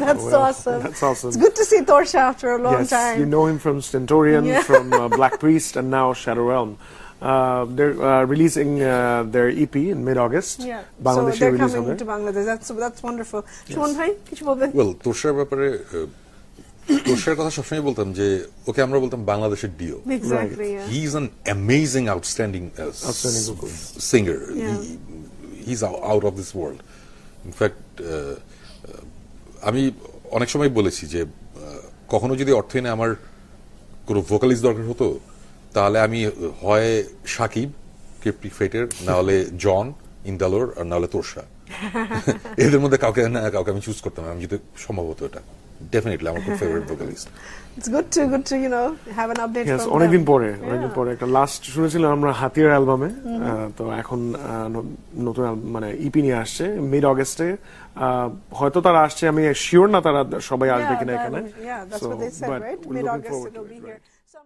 That's awesome. That's awesome. It's good to see Torsha after a long yes, time. you know him from Stentorian, from Black Priest, and now Shadow Realm. They're releasing their EP in mid-August. Yeah. Bangladeshi So they're release coming of it. to Bangladesh. That's wonderful. Shumon bhai, kichu bolben? Well, তোরসার ব্যাপারে তোরসার কথা সবসময় বলতাম যে ওকে আমরা বলতাম বাংলাদেশের deo. Exactly. Yeah. He is an amazing, outstanding singer. Yeah. He's out of this world. In fact, আমি অনেক সময় বলেছি যে কখনো যদি অর্থহীনে আমার কোনো ভোকালিস্ট দরকার হতো তাহলে আমি হয় সাকিব ক্রিপ্টিক ফেটের, না হলে জন ইন্দালোর, আর না হলে তোরসা। এদের মধ্যে কাউকে না কাউকে আমি চুজ করতাম আমি যদি সম্ভব হতো। এটা ডেফিনেটলি আমার খুব favourite vocalist. It's good to have an update from them. অনেকদিন পরে একটা লাস্ট শুনেছিলাম আমরা হাতিয়ার অ্যালবামে, তো এখন নতুন মানে ইপি নিয়ে আসছে মিড-অগস্টে। হয়তো তারা আসছে, আমি শিওর না তারা সবাই আসবে কিনা এখানে। Yeah, that's what they said, right? Mid-August it'll be here. So